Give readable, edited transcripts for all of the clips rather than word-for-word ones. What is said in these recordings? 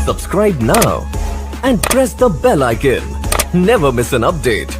Subscribe now and press the bell icon. Never miss an update.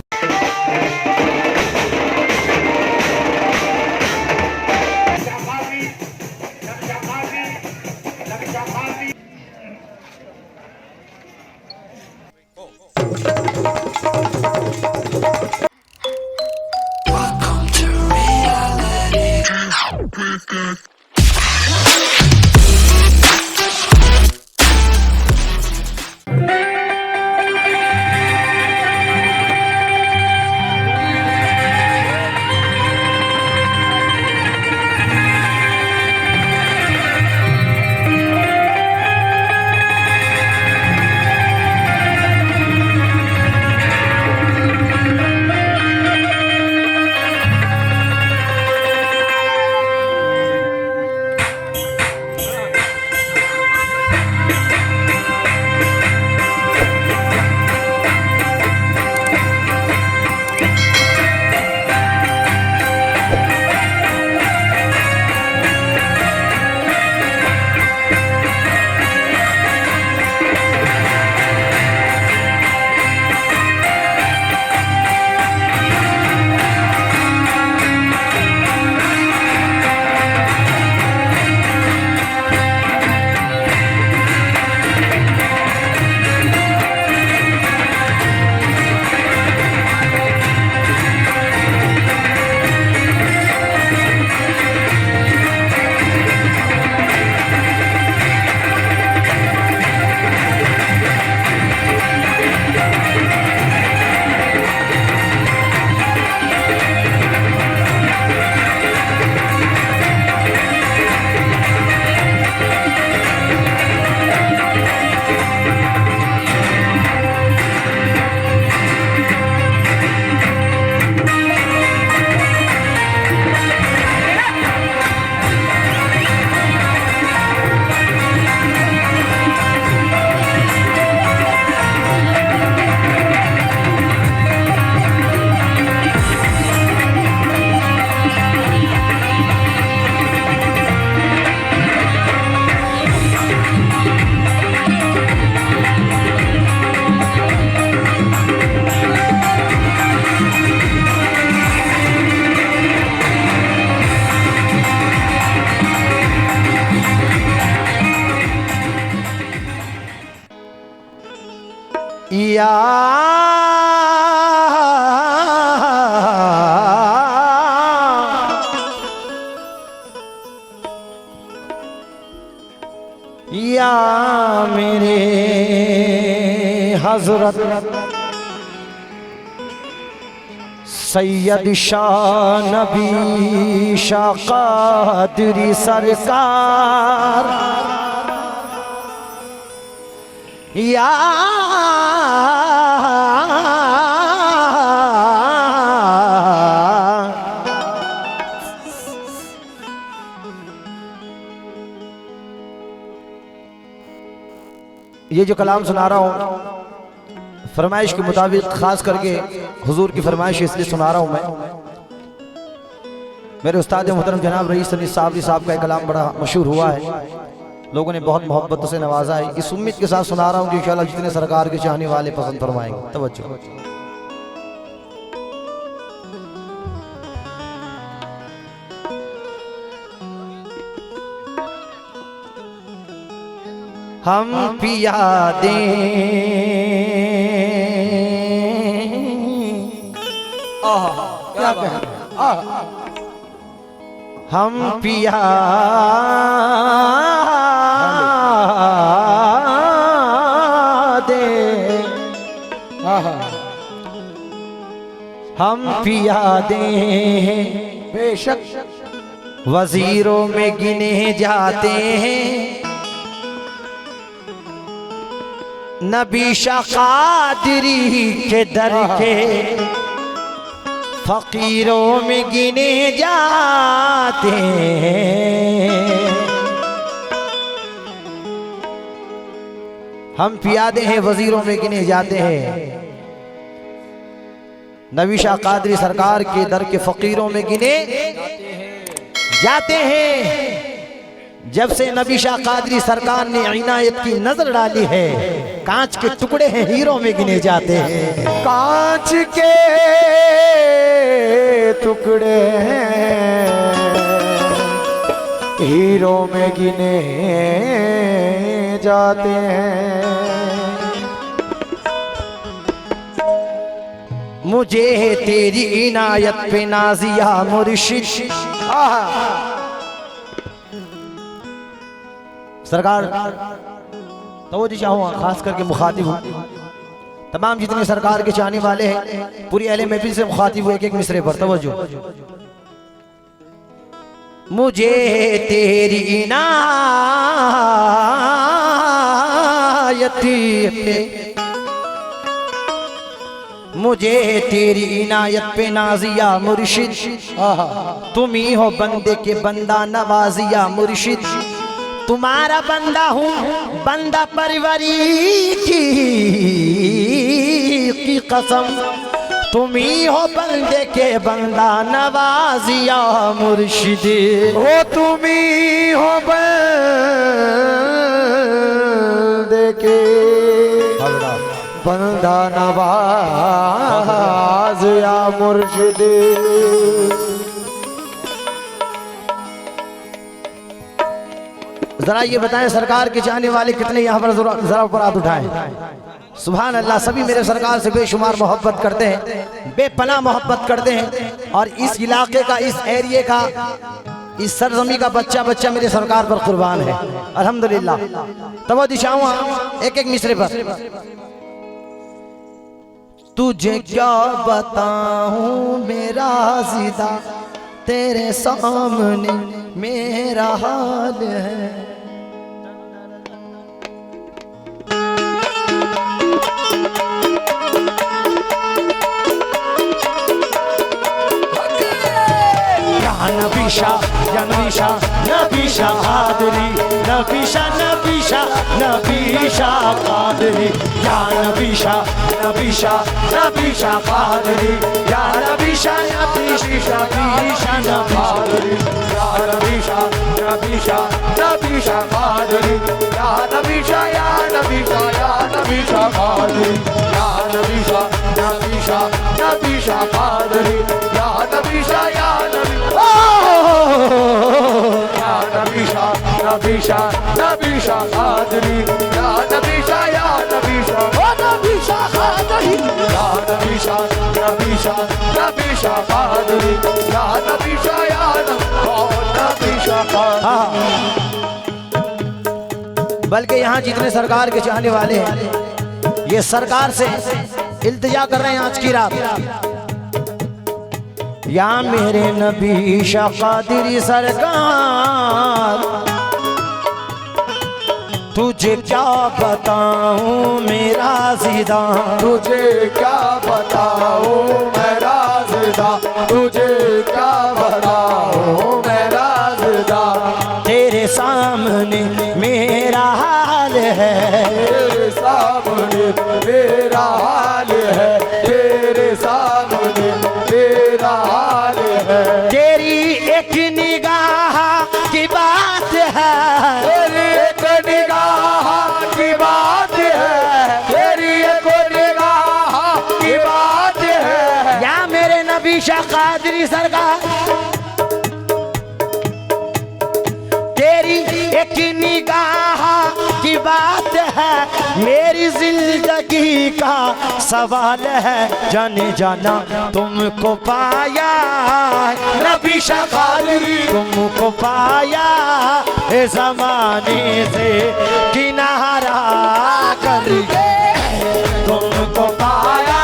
या मेरे हजरत सैयद शाह नबी शाह कादरी सरकार या ये जो कलाम सुना रहा हूँ फरमाइश के मुताबिक खास करके हुजूर की फरमाइश इसलिए सुना रहा हूँ मैं। मेरे उस्ताद मोहतरम जनाब रईस अली साबरी साहब का एक कलाम बड़ा मशहूर हुआ है, लोगों ने बहुत मोहब्बत से नवाजा है। इस उम्मीद के साथ सुना रहा हूँ कि इंशाअल्लाह जितने सरकार के चाहने वाले पसंद फरमाएंगे। तवज्जो। हम पिया दें क्या हम पिया दे हम पिया दें बेशक वजीरों में गिने जाते हैं नबी शाह कादरी के दर के फकीरों में गिने जाते हैं। हम पियादे हैं वजीरों में गिने जाते हैं नबी शाह कादरी सरकार के दर के फकीरों में गिने जाते हैं। जब से नबी शाह कादरी सरकार ने इनायत की नजर डाली है, कांच के टुकड़े हैं हीरों में गिने जाते हैं। कांच के टुकड़े हैं हीरों में गिने जाते हैं। मुझे तेरी इनायत पे नाजिया मुर्शिद। सरकार तो जी चाहूँ खास करके मुखातिब हूँ तमाम जितने सरकार के चाहने वाले हैं, पूरी अहले महफिल से मुखातिब हुए एक मिसरे पर तवज्जो। मुझे तेरी इनायत पे, मुझे तेरी इनायत पे नाजिया मुर्शिद, तुम ही हो बंदे के बंदा नवाजिया मुर्शिद। तुम्हारा बंदा हूँ बंदा परवरी की कसम, तुम ही हो बंदे के बंदा नवाजिया मुर्शिद। हो तुम ही हो बंदे के बंदा नवाजिया मुर्शिद। जरा ये बताएं सरकार के चाहने वाले कितने यहाँ पर जरा ऊपर हाथ उठाएं। सुभान अल्लाह, सभी मेरे सरकार से बेशुमार मोहब्बत करते हैं, बेपनाह मोहब्बत करते हैं। और इस इलाके का, इस एरिए का, इस सरजमी का बच्चा बच्चा मेरे सरकार पर कुर्बान है अल्हम्दुलिल्लाह। तब दिशाऊँ एक एक मिसरे पर। तुझे क्या बताऊं मेरा ज़िदा, तेरे सामने मेरा हाल है। नबीशा नबीशा नबीशा कादरी, नबीशा नबीशा नबीशा कादरी, या नबीशा नबीशा नबीशा कादरी, या नबीशा नबीशा नबीशा कादरी, या नबीशा नबीशा नबीशा कादरी, या नबीशा या नबीशा या नबीशा कादरी, या नबीशा नबीशा नबीशा कादरी, या नबीशा या नबीशा नबीशा नबीशा कादरी, या नबीशा या नबीशा ओ नबीशा कादरी, या नबीशा नबीशा नबीशा कादरी, या नबीशा या नबीशा कादरी। बल्कि यहाँ जितने सरकार के चाहने वाले हैं, ये सरकार से इल्तिजा कर रहे हैं आज की रात, या मेरे नबी शाह कादरी सरकार, तुझे क्या बताऊं मेरा ज़िदा, तुझे क्या बताऊं मेरा ज़िदा, तुझे क्या बताऊं मेरा ज़िदा। तेरे सामने मेरा हाल है, तेरे सामने मेरा हाल है, तेरे सामने मेरा हाल है। तेरी एक निगाह की बात है, तेरी एक निगाह की बात है, तेरी एक निगाह की बात है। या मेरे नबी शाह कादरी सरकार, तेरी एक निगाह की बात है, मेरी जिंदगी का सवाल है। जाने जाना तुमको पाया नबी शाह कादरी, तुमको पाया इस ज़माने से किनारा करके, तुमको पाया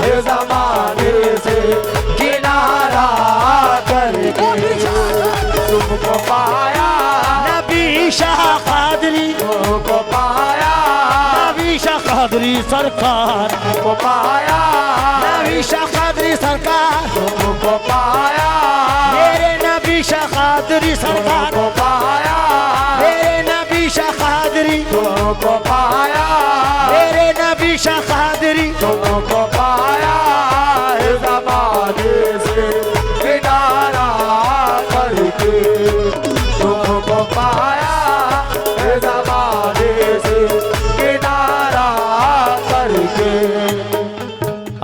इस ज़माने से किनारा करके, तुमको पाया नबी शाह कादरी, तुमको पाया नबी शाह कादरी सरकार, तुमको पाया नबी शाह कादरी सरकार, तुमको पाया मेरे नबी शाह कादरी सरकार, तुमको पाया मेरे नबी शाह कादरी, तुमको पाया मेरे नबी शाह कादरी, तुमको पाया इस ज़माने से किनारा करके, तुमको पाया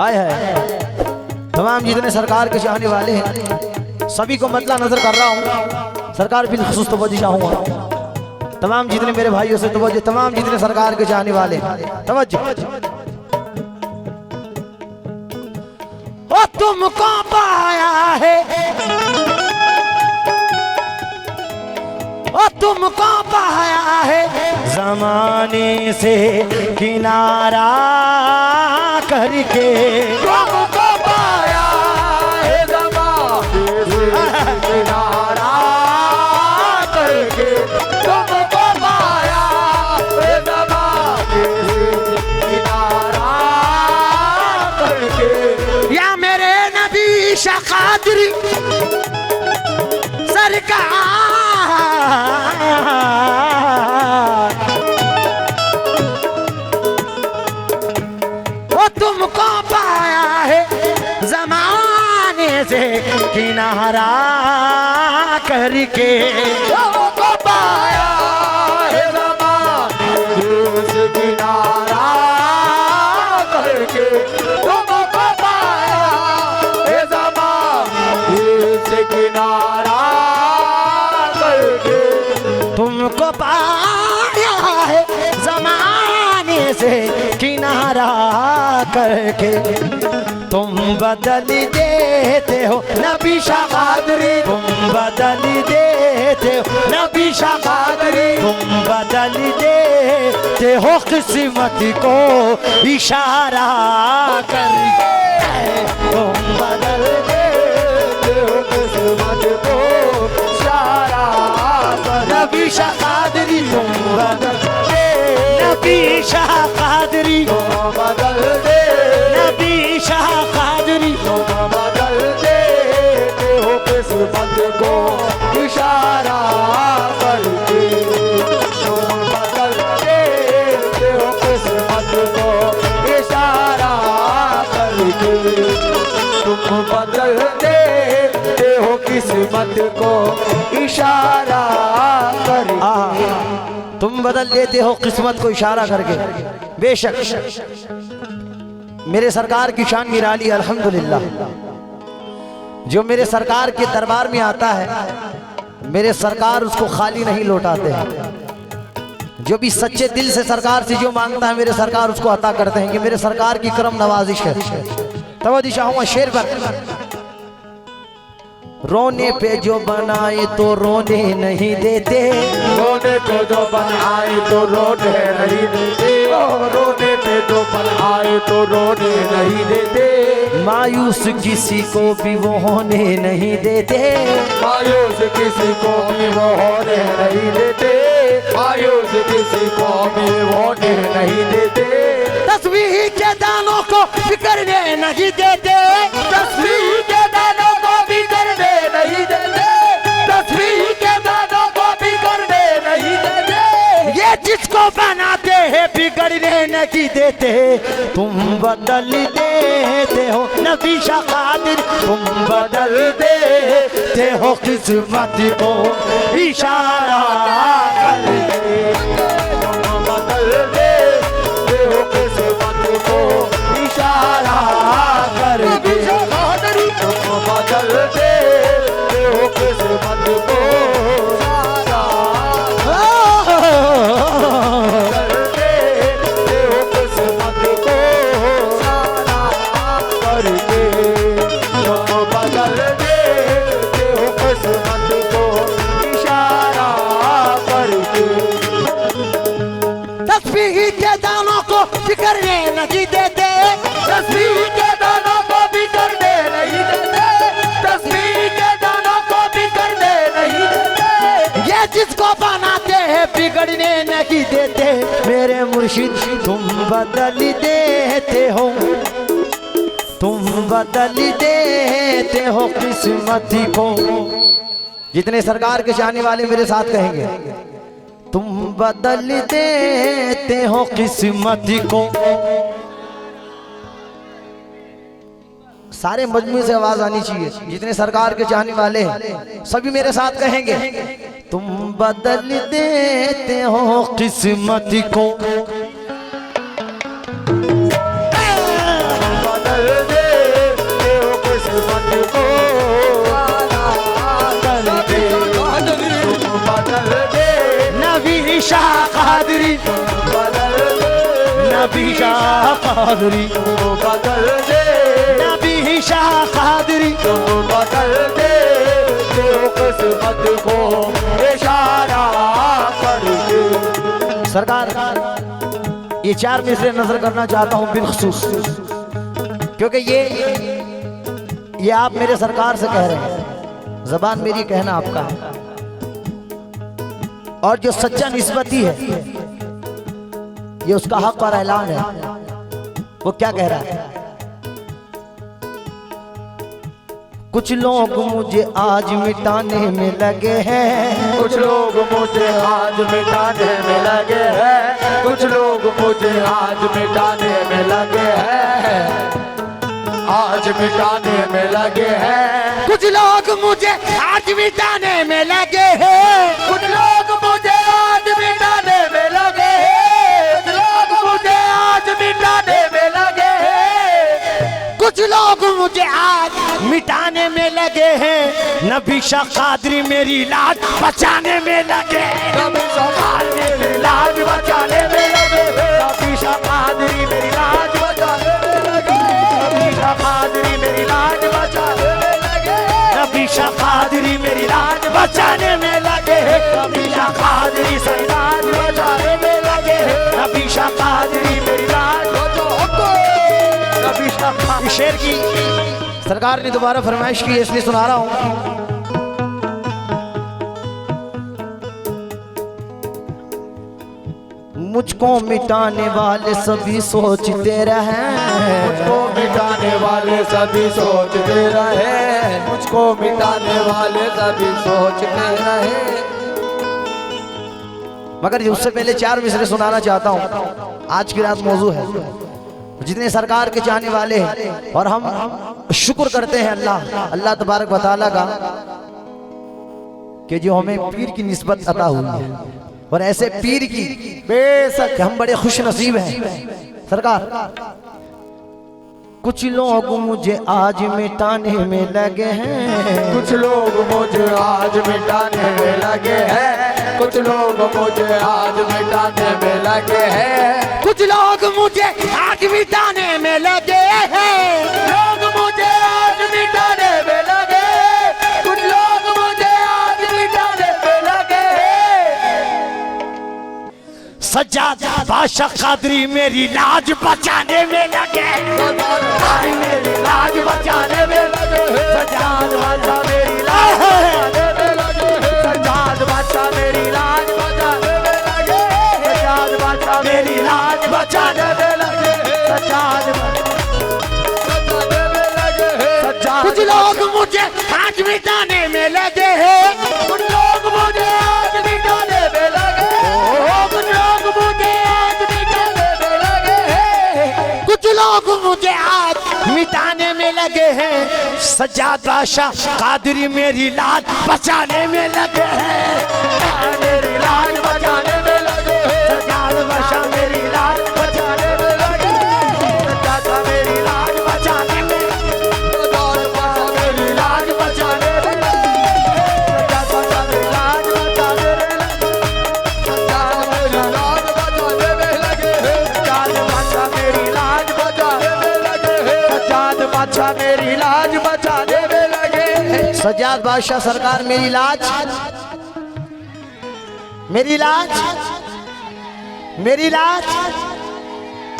आए हैं तमाम जितने सरकार के चाहने वाले हैं सभी को मतला नजर कर रहा हूँ। सरकार भी खुसूस तवज्जो चाहूँगा तमाम जितने मेरे भाइयों से तवज्जो, तमाम जितने सरकार के चाहने वाले हैं तवज्जो। ओ तुमको पाया है, ओ तुमको पाया है जमाने से किनारा करके, तुमको पाया है ज़माने से किनारा करके, तुमको पाया है ज़माने से किनारा करके। या मेरे नबी शाकादरी सरकार, वो तुमको पाया है जमाने से किनारा करके, तुमको पाया है ज़माने से किनारा करके, तुमको पाया है ज़माने से किनारा करके। तुमको पाया है जमाने से किनारा करके, तुम बदल देते हो नबी शाकादरी, तुम बदल देते हो नबी शाकादरी, तुम बदल देते हो किस्मत को इशारा करके, तुम बदल देते हो किस्मत को इशारा करके। नबी शाकादरी, तुम बदल नबी शाकादरी, तुम बदल दे, नबी शाकादरी, तुम बदल देते हो किस्मत को इशारा करके, तुम बदल देते हो किस्मत को इशारा करके, तुम बदल देते हो किस्मत को इशारा करके। तुम बदल देते हो किस्मत को इशारा करके। बेशक मेरे सरकार की शान निराली अल्हम्दुलिल्लाह। जो मेरे सरकार के दरबार में आता है मेरे सरकार उसको खाली नहीं लौटाते हैं। जो भी सच्चे दिल से सरकार से जो मांगता है मेरे सरकार उसको अता करते हैं कि मेरे सरकार की करम नवाजिश है। तवज्जो चाहूँगा शेर पर। रोने पे जो बनाए तो रोने नहीं देते, रोने को जो बनाए तो रोने नहीं देते, रोने पे जो बनाए तो रोने नहीं देते, मायूस किसी को भी वो होने नहीं देते, मायूस किसी को भी वो होने नहीं देते, मायूस किसी को भी होने नहीं देते, तस्बीह के दानों को बिखरने नहीं देते, तस्बीह के दानों को बिगड़ने नहीं देते, तस्बीह के दानों को बिगड़ने नहीं देते, ये जिसको बनाते हैं बिगड़ने नहीं देते। तुम बदल देते हो नबी शाकादिर, तुम बदल देते हो किस्मत को इशारा करके, तुम बदल देते हो किस्मत को इशारा करके, तुम बदल देते हो किस्मत को इशारा करके, हो किस्मत को इशारा करके, तुम बदल देते हो किस्मत को इशारा करके। तस्बीह के दानों को बिखरने नहीं देते, तस्बीह के दानों को बिगड़ने नहीं देते, तस्बीह के दानों को बिगड़ने नहीं देते, ये जिसको बनाते हैं बिगड़ने नहीं देते। मेरे मुर्शिद तुम बदल देते हो, तुम बदल देते हो किस्मत को। जितने सरकार के चाहने वाले मेरे साथ कहेंगे तुम बदल देते हो किस्मत को। सारे मजमू से आवाज आनी चाहिए। जितने सरकार के चाहने वाले हैं सभी मेरे साथ कहेंगे तुम बदल देते हो किस्मत को। बदल नबी शाह कादरी तू बदल दे, नबी शाह कादरी तू बदल दे, तेरी किस्मत को इशारा करके। सरकार ये 4 मिसरे नजर करना चाहता हूँ बिलखसूस, क्योंकि ये आप मेरे सरकार से कह रहे हैं, जबान मेरी कहना आपका है। और जो सच्चा निस्बती है ये उसका हक और ऐलान है। वो क्या कह रहा है? कुछ लोग मुझे आज मिटाने में लगे हैं, कुछ लोग मुझे आज मिटाने में लगे हैं, कुछ लोग मुझे आज मिटाने में लगे हैं, आज मिटाने में लगे हैं, कुछ लोग मुझे आज मिटाने में लगे हैं, कुछ लोग मुझे आज मिटाने में लगे हैं, कुछ लोग मुझे आज मिटाने में लगे हैं, कुछ लोग मुझे आज मिटाने में लगे हैं। नबी शाह कादरी मेरी लाज बचाने में लगे हैं। नबी शाह कादरी मेरी लाज बचाने में लगे हैं, नबी शाह कादरी मेरी लाज बचाने में लगे हैं, नबी शाह कादरी मेरी लाज बचाने में लगे हैं, नबी शाह कादरी मेरी लाज बचाने में लगे हैं, नबी शाह कादरी से लाज बचाने में लगे हैं, नबी शाह कादरी मेरी लाज। नबी शाह कादरी। इस शेर की सरकार ने दोबारा फरमाइश की है, इसलिए सुना रहा हूं। मुझको मिटाने वाले सभी सोचते रहे, मुझको मिटाने वाले सभी सोचते रहे, मुझको मिटाने वाले सभी सोचते रहे। मगर उससे पहले 4 मिसरे सुनाना चाहता हूं। आज की रात मौजू है जितने सरकार के चाहने वाले हैं, और हम शुक्र करते हैं अल्लाह तबारक व तआला का कि जो हमें पीर की निस्बत अता हुई है, और ऐसे पीर की बेशक हम बड़े खुश नसीब हैं। सरकार कुछ लोग मुझे आज मिटाने में लगे हैं, कुछ लोग मुझे आज मिटाने में लगे हैं, कुछ लोग मुझे आज मिटाने में लगे हैं, कुछ लोग मुझे आज मिटाने में लगे हैं, लोग मुझे आज मिटाने में लगे, कुछ लोग मुझे आज मिटाने में लगे। सज्जाद बादशाह कादरी मेरी लाज बचाने में लगे, मेरी लाज बचाने में लगे, सज्जाद बादशाह मेरी लाज बचाने में लगे, सज्जाद बादशाह मेरी लाज बचाने में लगे, सज्जाद बादशाह मेरी लाज बचाने में लगे, सज्जाद बचाने में लगे, सज्जाद। कुछ लोग मुझे आज मिटाने में लगे हैं, कुछ लोग मुझे आज मिटाने में लगे, कुछ लोग मुझे आज मिटाने में लगे हैं, कुछ लोग मुझे आज मिटाने में लगे हैं। सज्जाद बादशाह कादरी मेरी लाज बचाने में लगे हैं, मेरी लाज बचाने में लगे, सज्जाद बादशाह मेरी लाज बचाने में लगे, सज्जाद मेरी लाज बचाने में, सज्जाद मेरी लाज बचाने में लगे, सज्जाद मेरी लाज बचाने में लगे, सज्जाद मेरी लाज बचाने में लगे, सज्जाद बादशाह मेरी लाज बचाने में लगे, सज्जाद बादशाह मेरी लाज बचाने में लगे। सज्जाद बादशाह सरकार मेरी लाज मेरी लाज मेरी लाज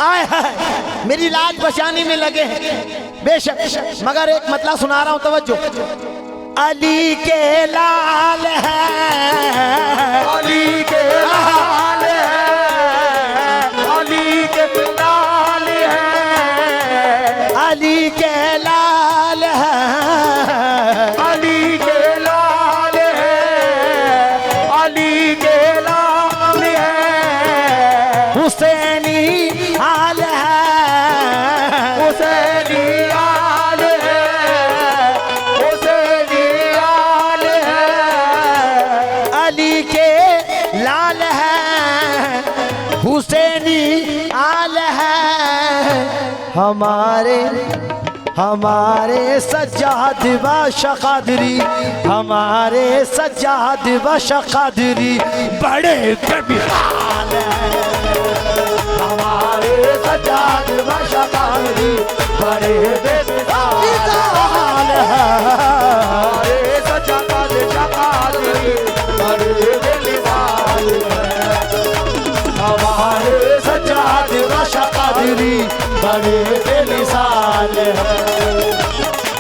आए हाय मेरी लाज बचाने में लगे हैं। बेशक, मगर एक मतलब सुना रहा हूं, तवज्जो। अली के लाल है, अली के लाल है, अली के लाल है, अली के लाल है, अली के लाल है, अली के लाल है, हुसैनी हाल है, हुसैनी लाल है, हुसैनी लाल है, अली के लाल है, हुसैनी आल है। हमारे सज्जाद बादशाह कादरी, हमारे सज्जाद बादशाह कादरी बड़े बेमिसाल है, हमारे कादरी बड़े बेमिसाल है।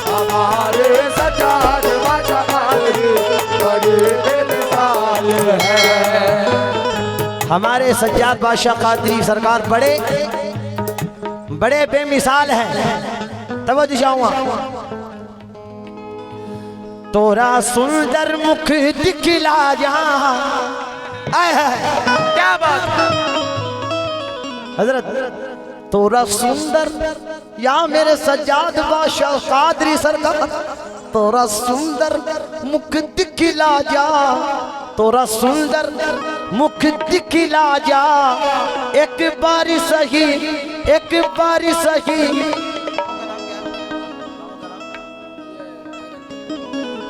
हमारे सज्जाद बादशाह कादरी बड़े बेमिसाल है। हमारे सज्जाद बादशाह कादरी सरकार बड़े बड़े बेमिसाल हैं। तवज्जो चाहूंगा। तोरा सुंदर मुख दिखला जहां आए है। क्या बात है हजरत, तोरा सुंदर या मेरे सज्जाद बादशाह कादरी सरकार, तोरा सुंदर मुख दिखला जा, तोरा सुंदर मुख दिखला जा, एक बारी सही, एक बारी सही,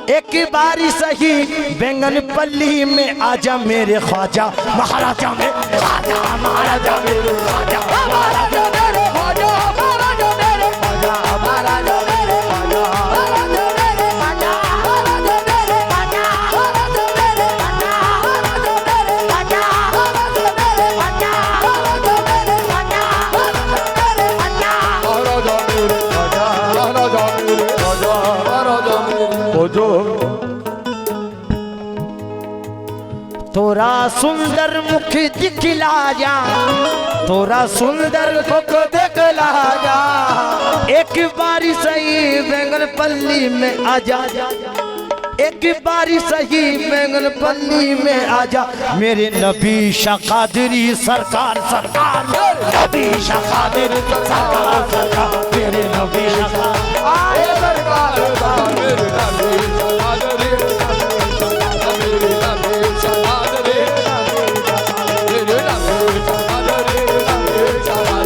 एक बारी सही बैंगन पल्ली में आजा मेरे ख्वाजा महाराजा में, ख्वाजा महाराजा मेरे ख्वाजा, महाराजा मेरे ख्वाजा, महाराजा मेरे ख्वाजा, महाराजा मेरे ख्वाजा, महाराजा मेरे ख्वाजा, महाराजा मेरे ख्वाजा, महाराजा मेरे ख्वाजा, महाराजा मेरे ख्वाजा, महाराजा मेरे ख्वाजा, महाराजा मेरे ख्वाजा, महाराजा मेरे ख्वाजा, महाराजा मेरे ख्वाजा, महाराजा मेरे ख्वाजा। तोरा सुंदर मुख दिखला जा, तोरा सुंदर मुख दिखला जा, एक बारी सही बैंगन पल्ली में आजा, एक बारी सही बैंगन पल्ली में आजा मेरे नबी शाह कादरी सरकार, सरकार नबी शाह कादरी सरकार, सरकार मेरे नबी शाह आए सरकार मेरे नबी कादरी, मेरे नबी कादरी, मेरे नबी कादरी, नबी कादरी,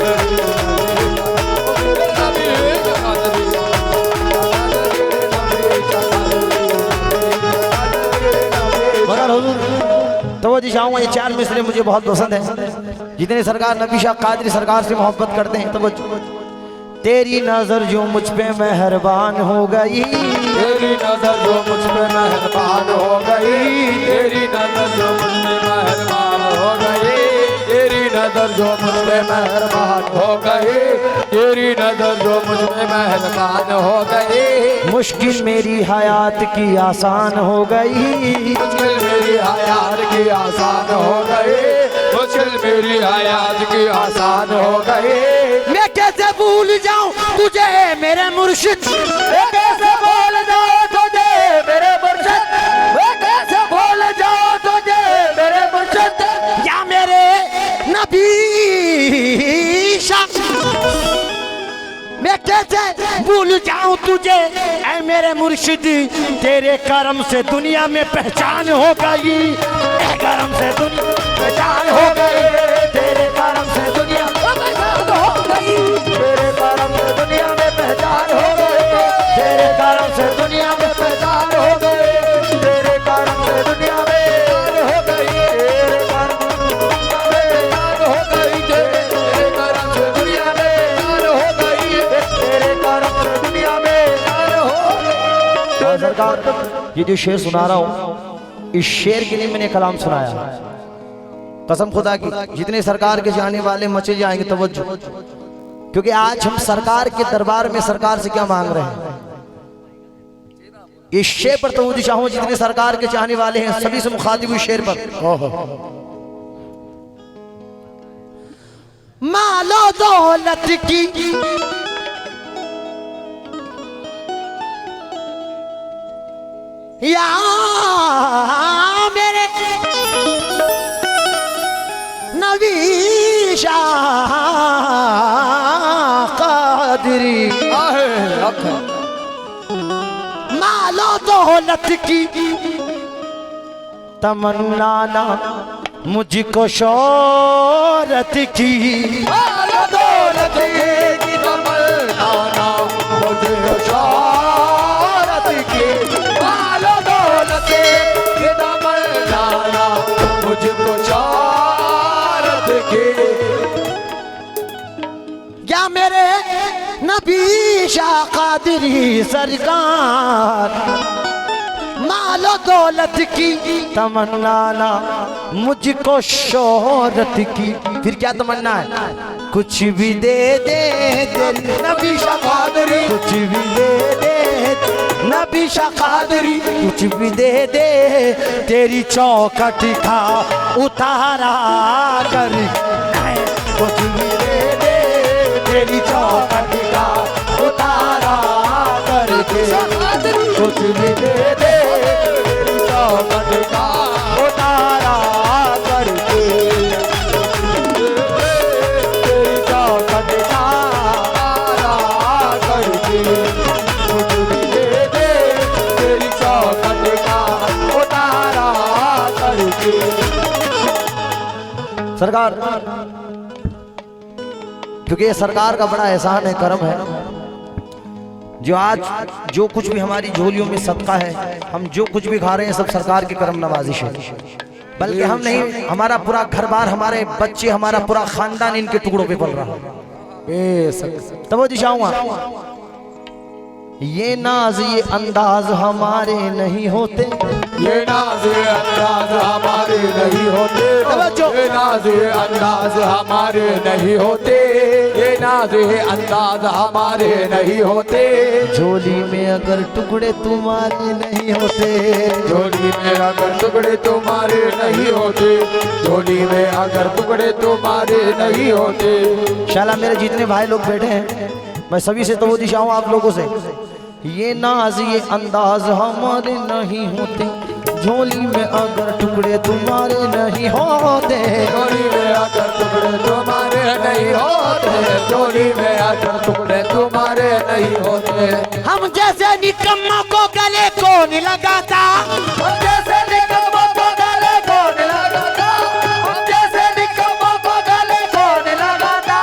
मेरे नबी कादरी, तवज्जो चाहूंगा। ये चार मिसरे मुझे बहुत पसंद है। जितने सरकार नबी शाह कादरी सरकार से मोहब्बत करते हैं। तवज्जो। तेरी नजर जो मुझ पे मेहरबान हो गई, तेरी नजर जो मुझ पे मेहरबान हो गई, तेरी नजर जो मुझ पे मेहरबान हो गई, तेरी नजर जो मुझ पे मेहरबान हो गई, तेरी नजर जो मुझ पे मेहरबान हो गई, मुश्किल मेरी हयात की आसान हो गई, मुश्किल मेरी हयात की आसान हो गई, मुश्किल मेरी हयात की आसान हो गई। मैं कैसे भूल जाऊं तुझे मेरे मुर्शिद, मैं कैसे भूल जाऊं तुझे मेरे मुर्शिद, मैं कैसे भूल जाऊं तुझे मेरे मुर्शिद, या मेरे नबी शाह, मैं कैसे भूल जाऊं तुझे ऐ मेरे मुर्शिद, तेरे करम से दुनिया में पहचान हो गई, करम से दुनिया पहचान हो गई, तेरे करम से दुनिया पहचान हो गई, तेरे करम से दुनिया में पहचान हो गई, तेरे करम से दुनिया में पहचान हो गई, तेरे करम से दुनिया में पहचान हो गई, तेरे करम हो गई, तेरे करम से दुनिया में जान हो गई, तेरे करम से दुनिया में जान हो गई। सरकार, ये जो शेर सुना रहा हूँ, इस शेर के लिए मैंने कलाम सुनाया। कसम खुदा की, जितने सरकार के जाने वाले मचे जाएंगे। तवज्जो, क्योंकि आज हम सरकार के दरबार में सरकार से क्या मांग रहे हैं। इस शेर पर तवज्जो चाहूं, जितने सरकार के चाहने वाले हैं सभी से मुखातिब हुई शेर पर। मालो दौलत की या मेरे नबी शाह कादरी, मालो दौलत की तमन्ना ना मुझको शोहरत की, मालो दौलत की तमन्ना ना मुझको शोहरत की, मालो दौलत की तमन्ना ना मुझको शोहरत की, या मेरे नबी शाह कादरी सरकार, मालो दौलत की तमन्ना ना, मुझको शोहरत की। फिर क्या तमन्ना है? कुछ भी दे दे नबी शाह कादरी, कुछ भी दे दे नबी शाह कादरी, कुछ भी दे दे तेरी चौखट का उतारा कर, कुछ भी दे दे तेरी चौखट का उतारा करके, कुछ भी दे दे तेरी चौखट का उतारा करके, तेरी चौखट का उतारा करके, कुछ भी दे दे तेरी चौखट का उतारा करके। सरकार, क्योंकि ये सरकार का बड़ा एहसान है, करम है, जो आज जो कुछ भी हमारी झोलियों में सदका है, हम जो कुछ भी खा रहे हैं सब सरकार की करम नवाजिश है। बल्कि हम नहीं, हमारा पूरा घर बार, हमारे बच्चे, हमारा पूरा खानदान इनके टुकड़ों पे पल रहा है। तब वो दिशाऊंगा, ये नाज ये अंदाज हमारे नहीं होते, ये नाज ये अंदाज हमारे नहीं होते, ये नाज ये अंदाज हमारे नहीं होते, ये नाज ये अंदाज हमारे नहीं होते। झोली में अगर टुकड़े तुम्हारे नहीं होते, झोली में अगर टुकड़े तुम्हारे नहीं होते, झोली में अगर टुकड़े तुम्हारे नहीं होते। शाला मेरे जितने भाई लोग बैठे हैं, मैं सभी से तो वो दिशाऊं आप लोगों से, ये नाज ये अंदाज हमारे नहीं होते, झोली में अगर टुकड़े तुम्हारे नहीं होते, झोली में अगर टुकड़े तुम्हारे नहीं होते, झोली में अगर टुकड़े तुम्हारे नहीं होते। हम जैसे निकम्मा को गले कौन लगाता, हम जैसे निकम्मा को गले कौन लगाता, हम जैसे निकम्मा को गले कौन लगाता,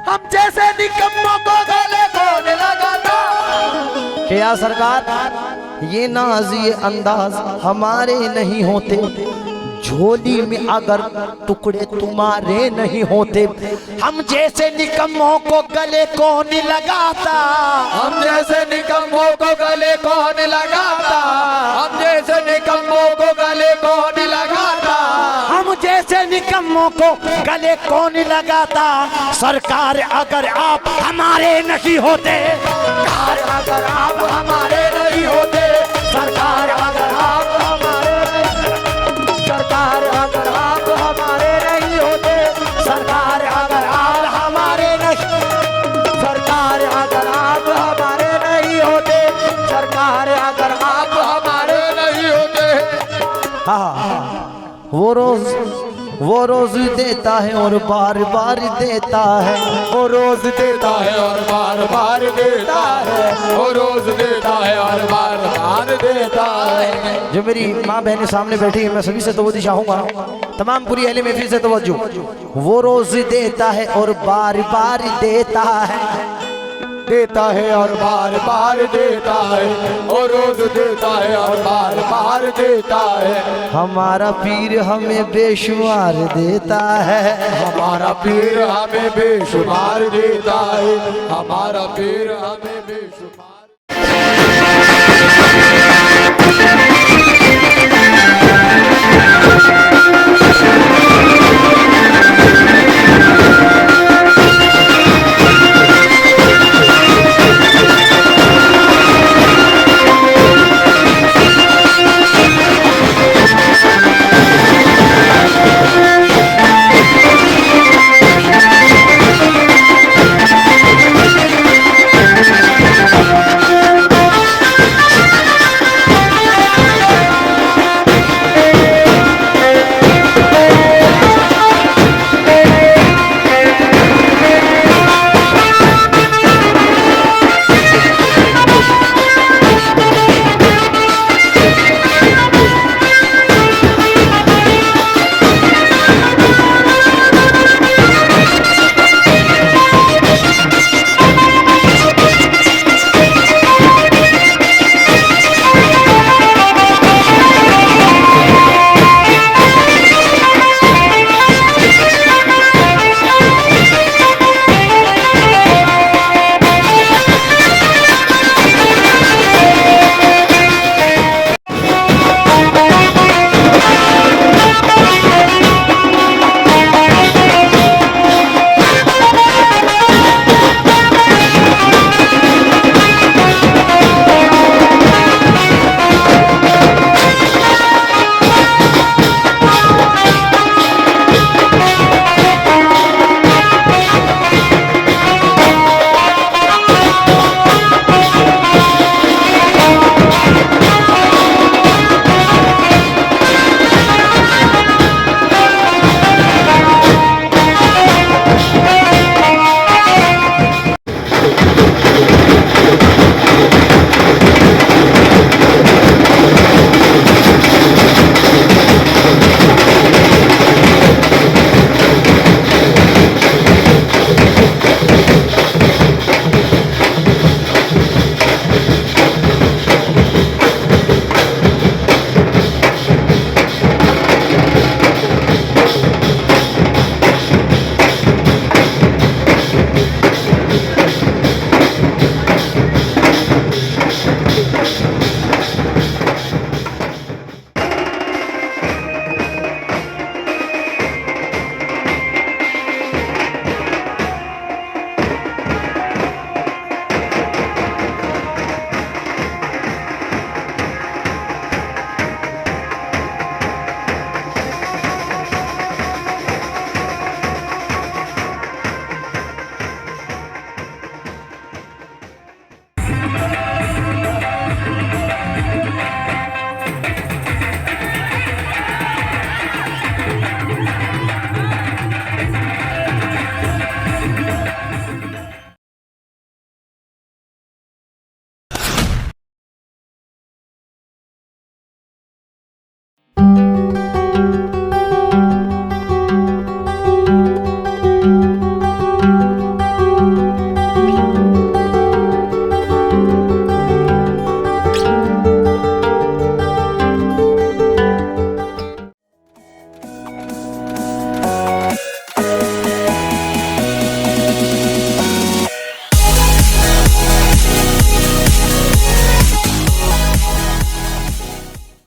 हम जैसे निकम्मा को गले कौन लगाता। क्या सरकार, ये नाज ये अंदाज हमारे नहीं होते, झोली में अगर टुकड़े तुम्हारे नहीं होते, हम जैसे निकम्मों को गले कौन लगाता, हम जैसे निकम्मों को गले कौन लगाता, हम जैसे निकम्मों को गले कौन लगाता, हम जैसे निकम्मों को गले कौन लगाता। सरकार अगर आप हमारे नहीं होते, सरकार अगर आप हमारे नहीं होते, सरकार अगर आप हमारे नहीं, सरकार अगर आप हमारे नहीं होते, सरकार अगर आप हमारे नहीं, सरकार अगर आप हमारे नहीं होते, सरकार अगर आप हमारे नहीं होते। हाँ, वो रोज देता है और बार बार देता है, वो रोज देता है और बार बार देता है, वो रोज देता है और बार बार देता है। जो मेरी माँ बहनें सामने बैठी है, मैं सभी से तवज्जो चाहूंगा, तमाम पूरी अहले महफिल से तवज्जो। वो रोज देता है और बार बार देता है, देता है और बार बार देता है, और रोज देता है और बार बार देता है। हमारा पीर हमें बेशुमार देता है, हमारा पीर हमें बेशुमार देता है, हमारा पीर हमें बेशुमार।